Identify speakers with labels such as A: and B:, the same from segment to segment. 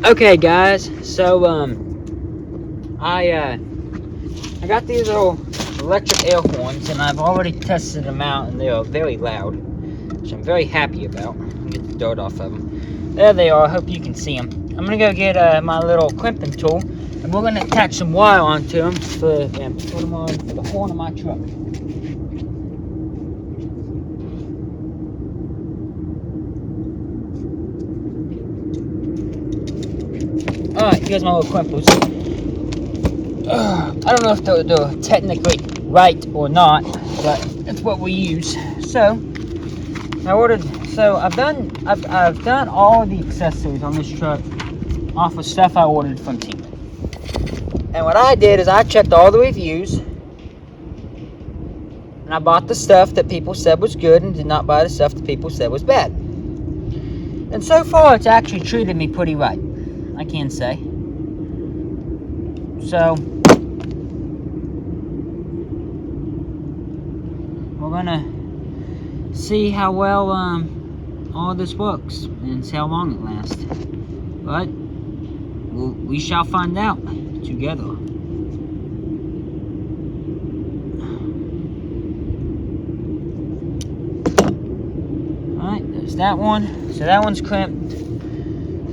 A: Okay, guys. So I got these little electric air horns, and I've already tested them out, and they are very loud, which I'm very happy about. Get the dirt off of them. There they are. I hope you can see them. I'm gonna go get my little crimping tool, and we're gonna attach some wire onto them and put them on for the horn of my truck. Alright, here's my little crimpers. I don't know if they're technically right or not, but that's what we use. So I've done all of the accessories on this truck off of stuff I ordered from Temu. And what I did is I checked all the reviews, and I bought the stuff that people said was good and did not buy the stuff that people said was bad. And so far, it's actually treated me pretty right, I can say. So we're gonna see how well all this works and see how long it lasts. But we shall find out together. Alright, there's that one. So that one's crimped.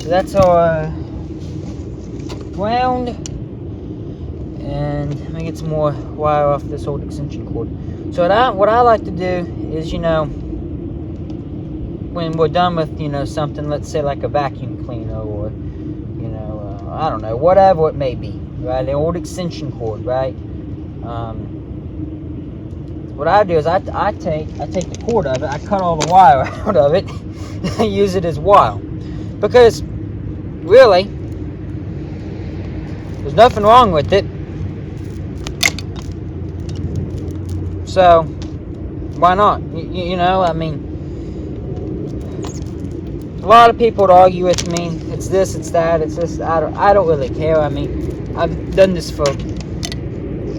A: So that's our ground. And let me get some more wire off this old extension cord. So what I like to do is, when we're done with, something, let's say like a vacuum cleaner or, I don't know, whatever it may be, right? An old extension cord, right? What I do is I take the cord of it, I cut all the wire out of it, and I use it as wire. Because, really, there's nothing wrong with it. So, why not? I mean, a lot of people would argue with me, it's this, it's that, it's this, I don't really care. I mean, I've done this for a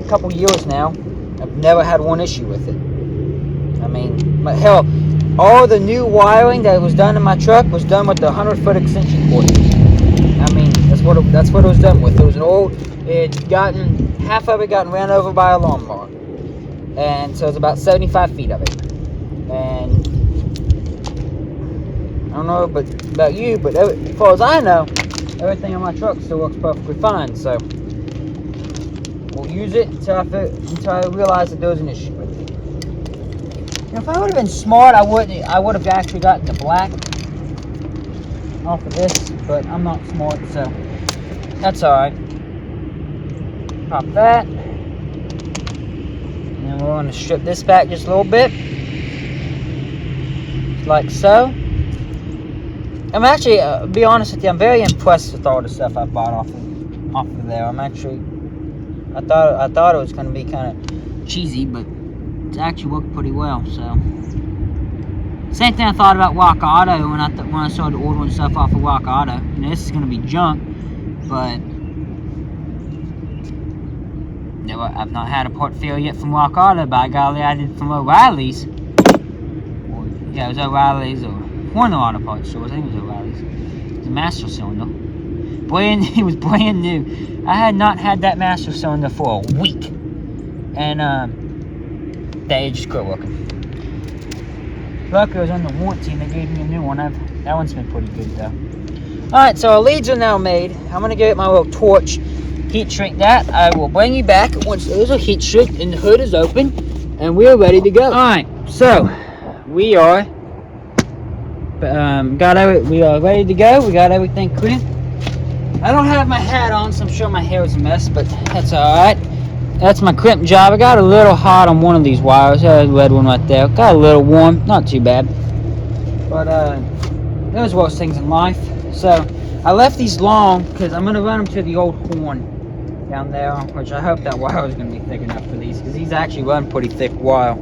A: couple years now. I've never had one issue with it. I mean, but hell, all the new wiring that was done in my truck was done with the 100-foot extension cord. I mean, that's what it was done with. It was an old, half of it gotten ran over by a lawnmower. And so it's about 75 feet of it. And I don't know about you, but as far as I know, everything on my truck still works perfectly fine. So we'll use it until I realize that there's an issue with it. If I would have been smart, I would have actually gotten the black off of this, but I'm not smart, so that's alright. Pop that. And we're going to strip this back just a little bit. Just like so. I'm actually, be honest with you, I'm very impressed with all the stuff I bought off of there. I thought it was going to be kind of cheesy, but it's actually worked pretty well. So, same thing I thought about Rock Auto when I started ordering stuff off of Rock Auto. This is going to be junk, but I've not had a part fail yet from Rock Auto. By golly, I did from O'Reilly's. It was O'Reilly's or one of the auto parts stores. I think it was O'Reilly's. It was a master cylinder. It was brand new. I had not had that master cylinder for a week, and they just quit working. Luckily, it was under warranty, and they gave me a new one. That one's been pretty good though. All right, so our leads are now made. I'm gonna get my little torch, heat shrink that. I will bring you back once those are heat shrink and the hood is open, and we are ready to go. All right, so we are we are ready to go. We got everything crimped. I don't have my hat on, so I'm sure my hair is a mess, but that's alright. That's my crimp job. I got a little hot on one of these wires. There's the red one right there. Got a little warm, not too bad. But there's worse things in life. So I left these long because I'm going to run them to the old horn down there, which I hope that wire is going to be thick enough for these, because these actually run pretty thick wire.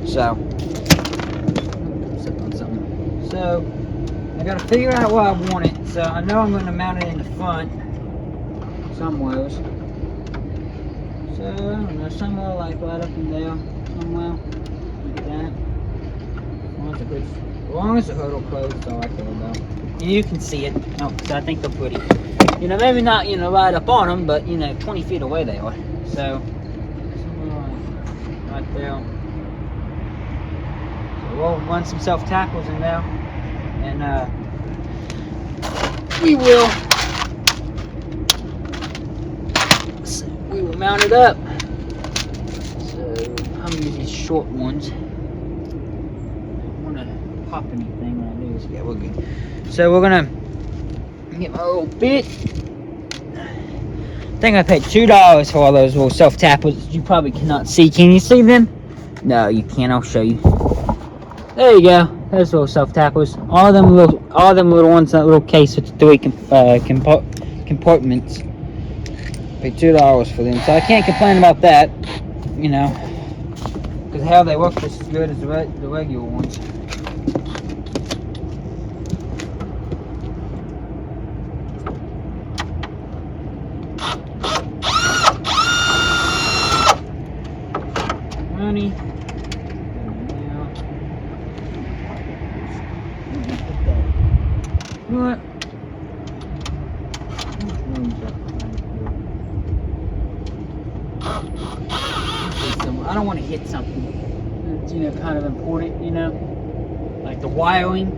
A: So I got to figure out where I want it. So I know I'm going to mount it in the front somewhere. So I don't know, somewhere like right up in there, somewhere like that. As long as the hood will close, that's all I care about. And you can see it. No, because I think they're pretty. You know, maybe not, you know, right up on them, but, you know, 20 feet away they are. So, right there. So we'll run some self-tackles in there. And we will mount it up. So I'm gonna use these short ones. I don't want to pop anything like this. Yeah, we're good. So we're gonna get my little bit. I think I paid $2 for all those little self-tappers. You probably cannot see. Can you see them? No, you can't. I'll show you. There you go. There's little self-tappers. All them little ones. That little case with the 3 compartments. Paid $2 for them, so I can't complain about that. You know, because how they work just as good as the regular ones. Money. What? I don't want to hit something that's, you know, kind of important, you know, like the wiring.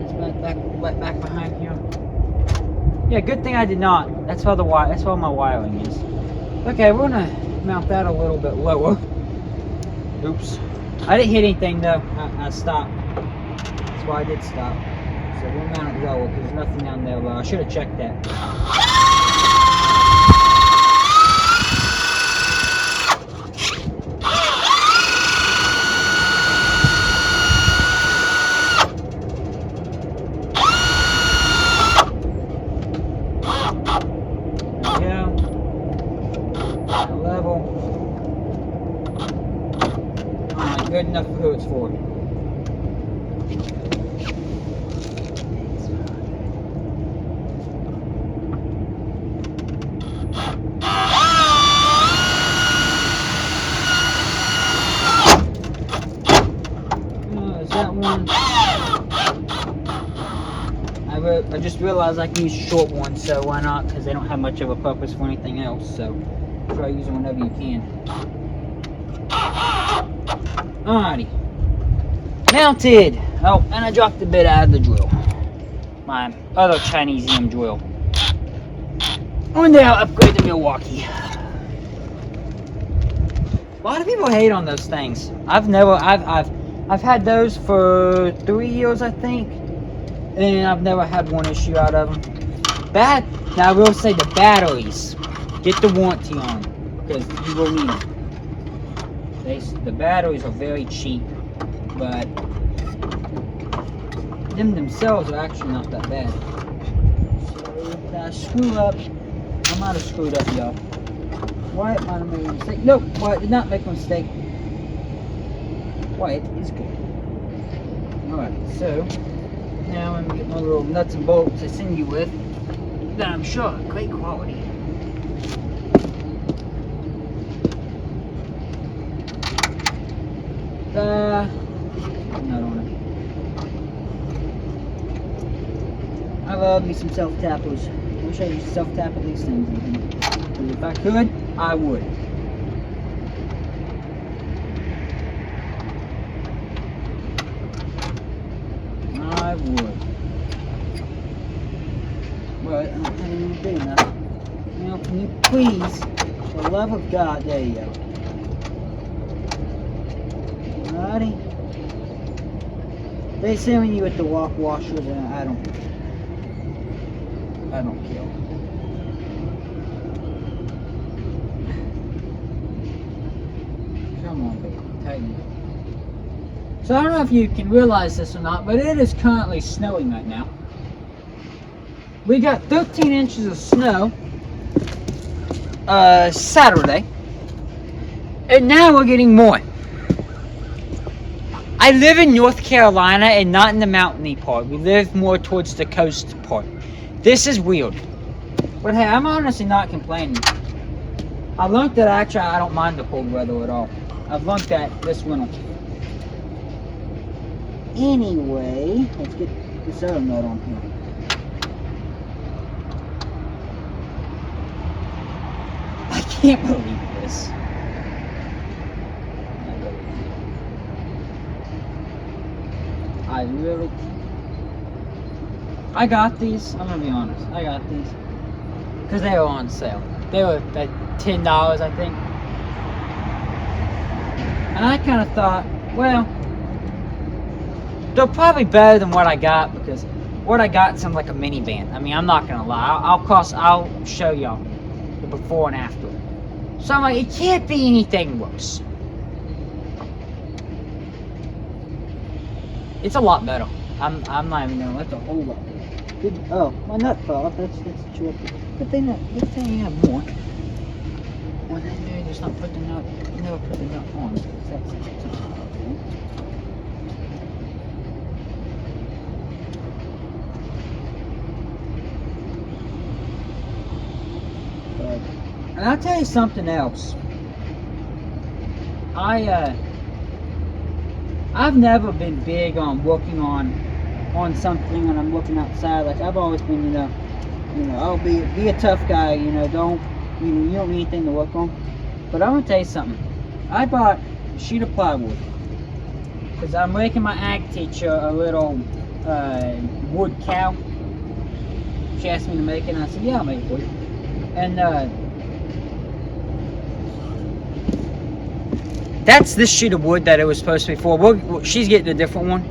A: It's back behind here. Yeah, good thing I did not. That's where my wiring is. Okay, we're gonna mount that a little bit lower. Oops. I didn't hit anything though. I stopped. That's why I did stop. So we'll mount it lower because there's nothing down there. Well, I should have checked that. Good enough for who it's for. Is that one? I just realized I can use short ones, so why not? Because they don't have much of a purpose for anything else, so try using whenever you can. Alrighty. Mounted! Oh, and I dropped a bit out of the drill. My other Chinese EM drill. One day I'll upgrade to Milwaukee. A lot of people hate on those things. I've had those for 3 years, I think. And I've never had one issue out of them. Now I will say the batteries. Get the warranty on them. Because you will need them. The batteries are very cheap, but them themselves are actually not that bad. So did I screw up? I might have screwed up, y'all. Wyatt might have made a mistake. Nope, Wyatt did not make a mistake. Wyatt is good. Alright, so now I'm gonna get my little nuts and bolts to send you with that I'm sure are great quality. Not on it. I love me some self-tappers. I wish I used to self-tap at these things. Because if I could, I would. I would. But I don't think it's big enough. Now, can you please, for the love of God, there you go. Alrighty. They say when you hit the walk washers, and I don't care. Come on, baby, tighten it. So I don't know if you can realize this or not, but it is currently snowing right now. We got 13 inches of snow Saturday, and now we're getting more. I live in North Carolina and not in the mountainy part. We live more towards the coast part. This is weird. But hey, I'm honestly not complaining. I learned that actually I don't mind the cold weather at all. I've learned that this winter. Anyway, let's get this other nut on here. can't believe this. I really can't. I got these, I'm gonna be honest, I got these because they were on sale. They were at $10, I think. And I kind of thought, well, they're probably better than what I got, because what I got sounds like a minivan. I mean, I'm not gonna lie. I'll show y'all the before and after. So I'm like, it can't be anything worse. It's a lot better. I'm not even gonna let a whole lot. Good. Oh, my nut fell off. That's terrific. Good thing you have more. Well, then maybe just not put the nut. Never put the nut on. And I'll tell you something else. I've never been big on working on something when I'm looking outside. Like, I've always been, you know, I'll be a tough guy. You know, you don't need anything to work on. But I'm gonna tell you something. I bought a sheet of plywood because I'm making my ag teacher a little wood cow. She asked me to make it, and I said, yeah, I'll make it for you. And that's this sheet of wood that it was supposed to be for. She's getting a different one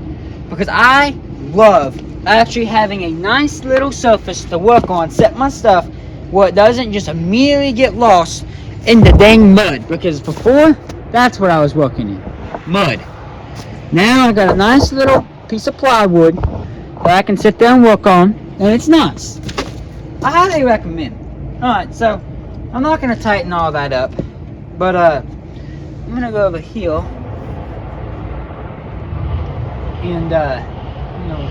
A: because I love actually having a nice little surface to work on, set my stuff where it doesn't just immediately get lost in the dang mud. Because before, that's what I was working in, mud. Now I got a nice little piece of plywood that I can sit there and work on, and it's nice. I highly recommend. Alright, so I'm not going to tighten all that up, but I'm going to go over here and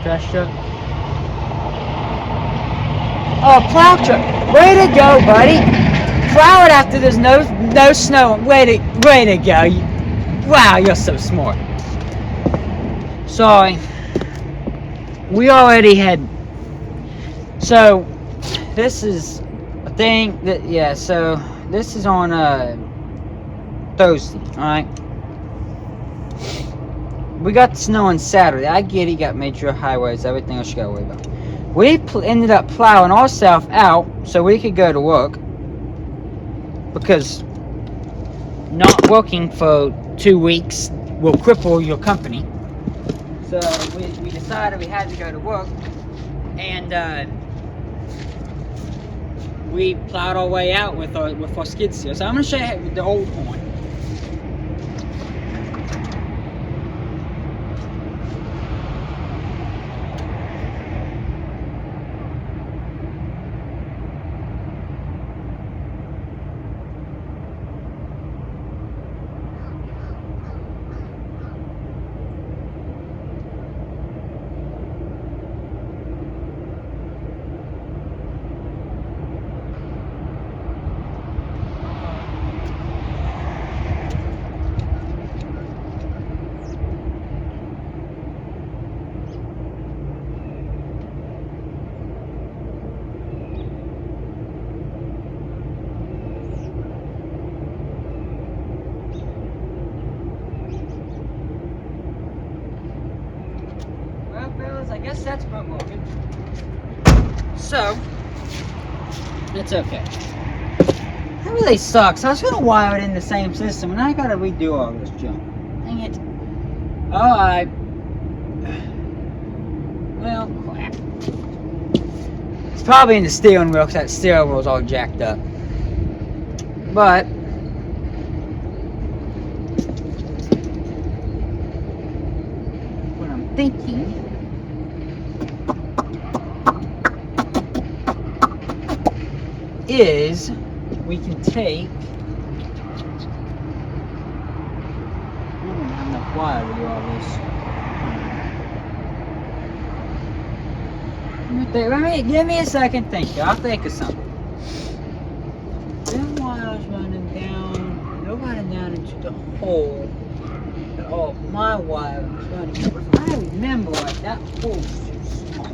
A: trash truck. Oh, plow truck. Way to go, buddy. Plow it after there's no snow. Way to go. Wow, you're so smart. Sorry. We already had. So this is a thing that, yeah, so this is on Thursday, alright? We got snow on Saturday. I get it, you got major highways, everything else you gotta worry about. We ended up plowing ourselves out so we could go to work, because not working for 2 weeks will cripple your company. So we decided we had to go to work, and we plowed our way out with our skid steer. So I'm going to show you the old one. I guess that's broken. So, it's okay. That really sucks. I was gonna wire it in the same system, and I gotta redo all this junk. Dang it. Alright. Well, crap. It's probably in the steering wheel, because that steering wheel's all jacked up. But what I'm thinking is we can take, I don't have enough wire to do all this. Give me a second, thank you. I'll think of something. Them wires running down, they're running down into the hole that all my wire is running. If I remember right, that hole's too small.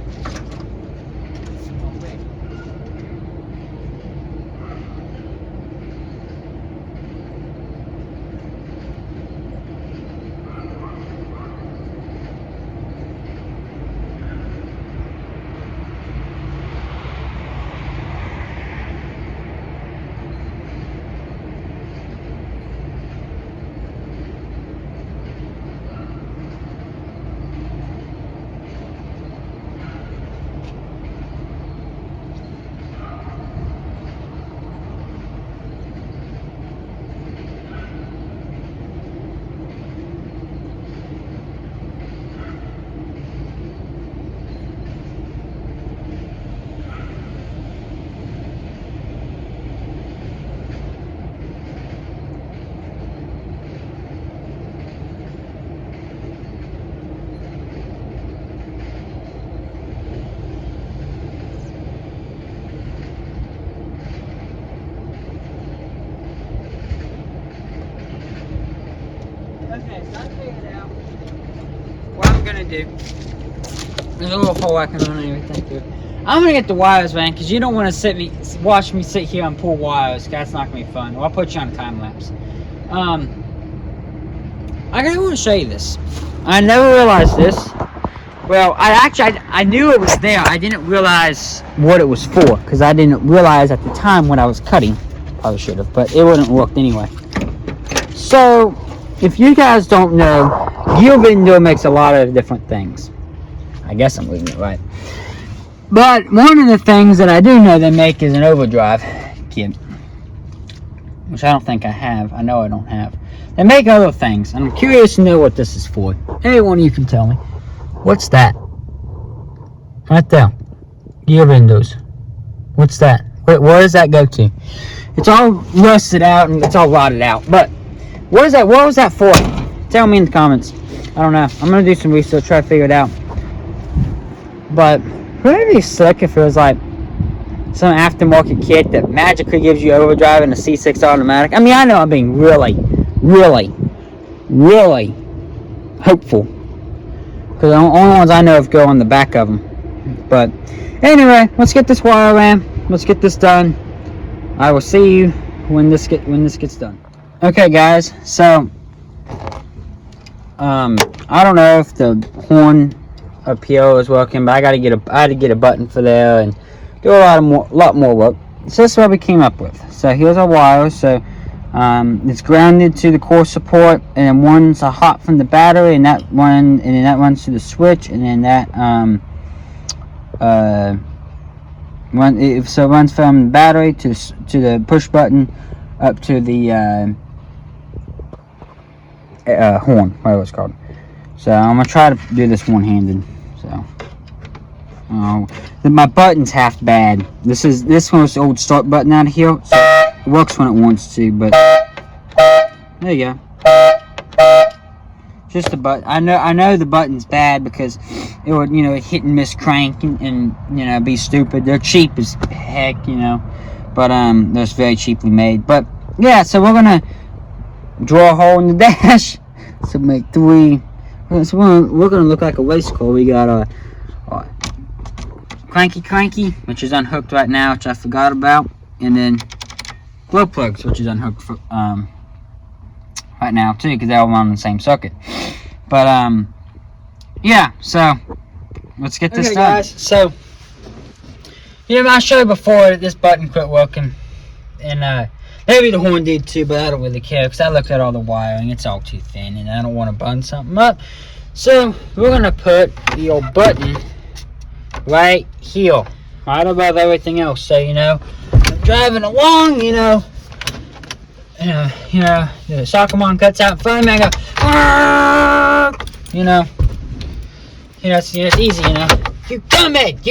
A: do. There's a little hole I can run everything through. I'm gonna get the wires, man, because you don't want to watch me sit here and pull wires. That's not gonna be fun. Well, I'll put you on a time lapse. I want to show you this. I never realized this. Well, I knew it was there. I didn't realize what it was for, because I didn't realize at the time when I was cutting. Probably should have, but it wouldn't have worked anyway. So, if you guys don't know, gear window makes a lot of different things. I guess I'm reading it right. But one of the things that I do know they make is an overdrive kit, which I don't think I have. I know I don't have. They make other things, and I'm curious to know what this is for. Anyone, you can tell me. What's that? Right there. Gear windows. What's that? Where does that go to? It's all rusted out and it's all rotted out. But what is that? What was that for? Tell me in the comments. I don't know. I'm gonna do some research, try to figure it out. But wouldn't it be sick if it was like some aftermarket kit that magically gives you overdrive and a C6 automatic? I mean, I know I'm being really hopeful, because the only ones I know of go on the back of them. But anyway, let's get this wire ran. Let's get this done. I will see you when this gets done. Okay, guys. So I don't know if the horn up here is working, but I had to get a button for there and do a lot more work. So that's what we came up with. So here's our wire. So it's grounded to the core support, and then one's a hot from the battery, and then that runs to the switch, and then that it runs from the battery to the push button up to the horn, whatever it's called. So I'm gonna try to do this one-handed. So my button's half bad. This one was the old start button out of here, so it works when it wants to. But there you go. Just the button. I know the button's bad because it would, hit and miss crank and be stupid. They're cheap as heck, but they're very cheaply made. But yeah, so we're gonna draw a hole in the dash. So make 3. So we're gonna look like a race car. We got a cranky, which is unhooked right now, which I forgot about, and then glow plugs, which is unhooked for, right now too, because they're all on the same circuit. But yeah, so let's get this done. Guys, so I showed you before that this button quit working, and maybe the horn did too, but I don't really care because I looked at all the wiring. It's all too thin, and I don't want to bun something up. So we're gonna put the old button right here, right above everything else. So I'm driving along, the soccer mom cuts out in front of me. I go, it's easy, You dumbhead,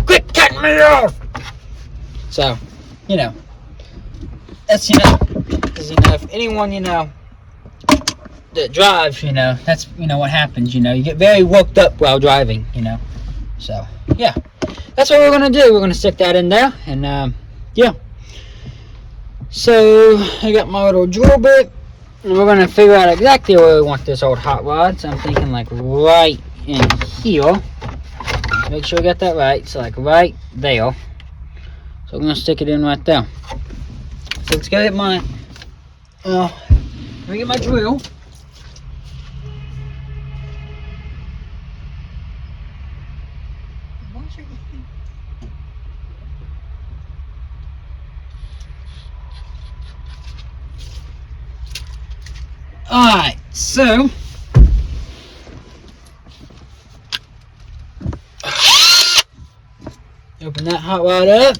A: quit cutting me off. So, that's, because, if anyone, that drives, that's, what happens, you get very worked up while driving, So, yeah, that's what we're going to do. We're going to stick that in there, and, yeah. So, I got my little drill bit, and we're going to figure out exactly where we want this old hot rod. So, I'm thinking, like, right in here. Make sure we got that right. So, like, right there. So, I'm going to stick it in right there. So, let's go get my, let me get my drill. Alright, so open that hot rod up.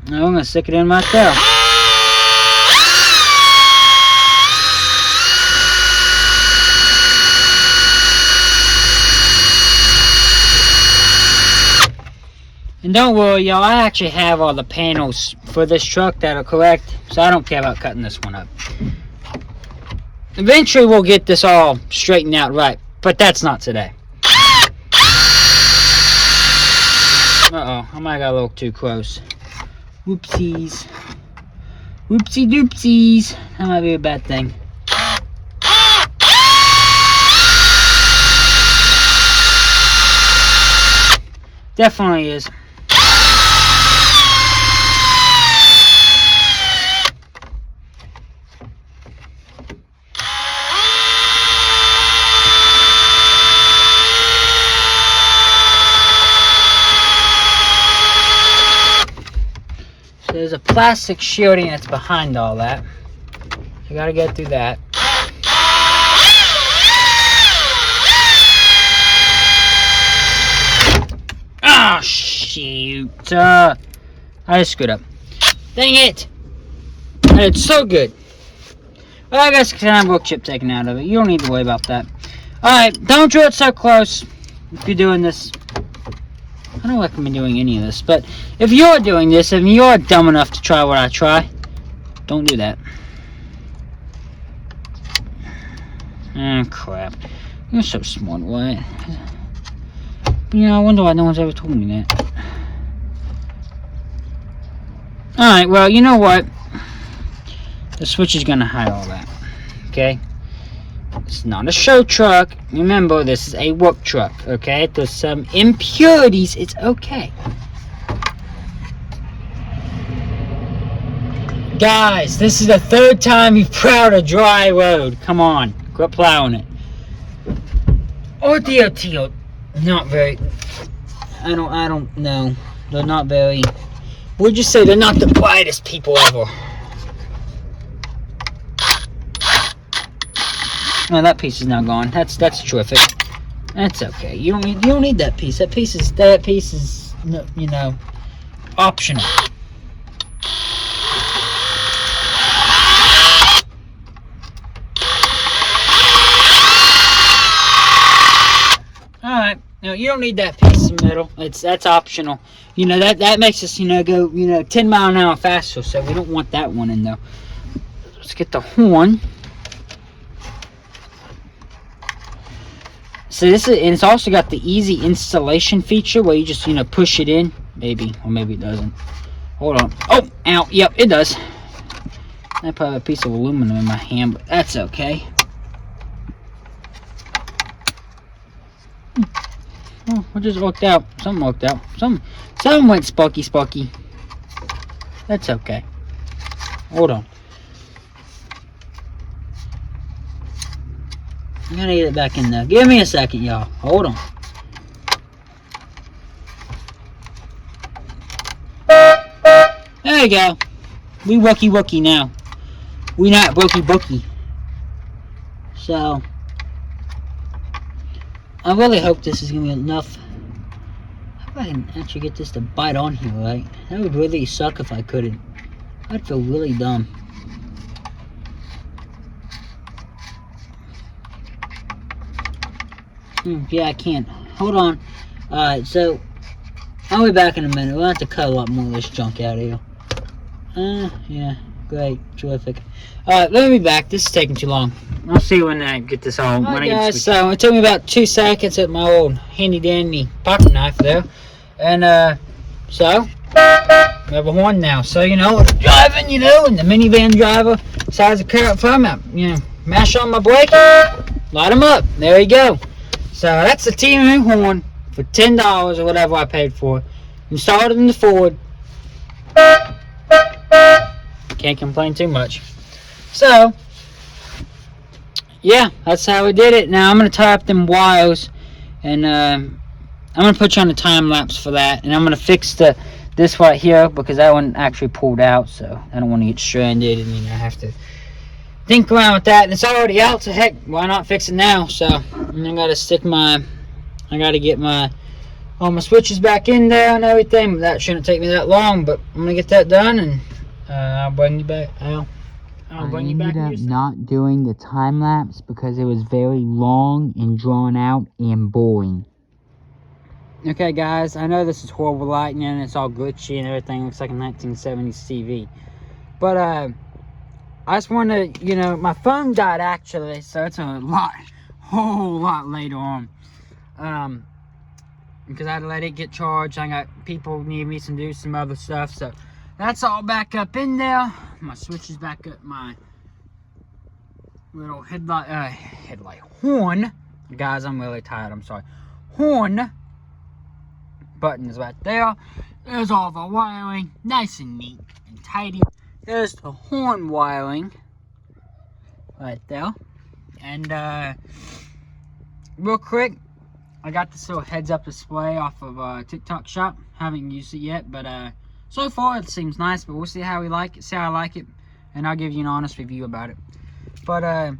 A: Now I'm going to stick it in right there. And don't worry, y'all, I actually have all the panels for this truck that are correct, so I don't care about cutting this one up. Eventually we'll get this all straightened out right, but that's not today. Uh-oh, I might have got a little too close. Whoopsies. Whoopsie doopsies. That might be a bad thing. Definitely is. So there's a plastic shielding that's behind all that. You gotta get through that. Oh, shoot. I just screwed up. Dang it. And it's so good. Well, I guess I can have a chip taken out of it. You don't need to worry about that. Alright, don't draw it so close if you're doing this. I don't recommend doing any of this, but if you're doing this and you're dumb enough to try what I try, don't do that. Oh, crap. You're so smart, Wyatt. You know, I wonder why no one's ever told me that. Alright, well, you know what? The switch is gonna hide all that. Okay? It's not a show truck. Remember, this is a work truck. Okay? If there's some impurities, it's okay. Guys, this is the third time you've plowed a dry road. Come on. Quit plowing it. Or DOT. Not very. I don't know. They're not very. We'll just say they're not the brightest people ever. Oh, that piece is now gone. That's terrific. That's okay. You don't need that piece. That piece is you know, optional. Alright, now you don't need that piece of metal. That's optional. You know, that makes us, you know, go, you know, 10 miles an hour faster, so we don't want that one in there. Let's get the horn. So this is, and it's also got the easy installation feature where you just, you know, push it in. Maybe, or maybe it doesn't. Hold on. Oh, ow, yep, it does. I probably have a piece of aluminum in my hand, but that's okay. Oh, it just worked out. Something worked out. Something went sparky. That's okay. Hold on. I'm gonna get it back in there. Give me a second, y'all. Hold on. There you go. We wookie now. We not bookie. So I really hope this is gonna be enough. How about I can actually get this to bite on here, right? That would really suck if I couldn't. I'd feel really dumb. Yeah, I can't. Hold on. Alright, so I'll be back in a minute. We'll have to cut a lot more of this junk out of here. Yeah, great, terrific. Alright, let me be back. This is taking too long. I'll see when I get this all. Alright, guys, so it took me about 2 seconds at my old handy dandy pocket knife there. And, so we have a horn now. So, you know, driving, you know, and the minivan driver decides to carrot from it. You know, mash on my brake, light them up. There you go. So that's the Temu horn for $10 or whatever I paid for it. Installed it in the Ford. Can't complain too much. So, yeah, that's how we did it. Now I'm going to tie up them wires, and I'm going to put you on the time lapse for that. And I'm going to fix this right here because that one actually pulled out, so I don't want to get stranded and, you know, have to think around with that. And it's already out, so heck, why not fix it now? So I gotta get all my switches back in there and everything. That shouldn't take me that long, but I'm gonna get that done, and I'll bring you back. I'll bring you back. I ended up not doing the time lapse because it was very long and drawn out and boring. Okay, guys, I know this is horrible lighting and it's all glitchy and everything. Looks like a 1970s TV, but I just want to, you know, my phone died actually, so it's a whole lot later on. Because I had to let it get charged. I got people need me to do some other stuff, so that's all back up in there. My switch is back up. My little headlight horn. Guys, I'm really tired. I'm sorry. Horn button is right there. There's all the wiring, nice and neat and tidy. There's the horn wiring right there. And real quick, I got this little heads-up display off of TikTok shop. Haven't used it yet, but so far it seems nice. But we'll see how we like it, see how I like it, and I'll give you an honest review about it. But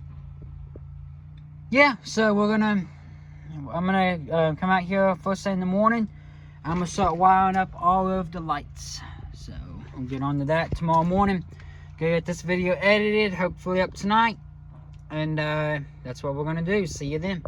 A: yeah, so I'm gonna come out here first thing in the morning. I'm gonna start wiring up all of the lights. So I'll get on to that tomorrow morning. Get this video edited, hopefully up tonight. And that's what we're gonna do. See you then.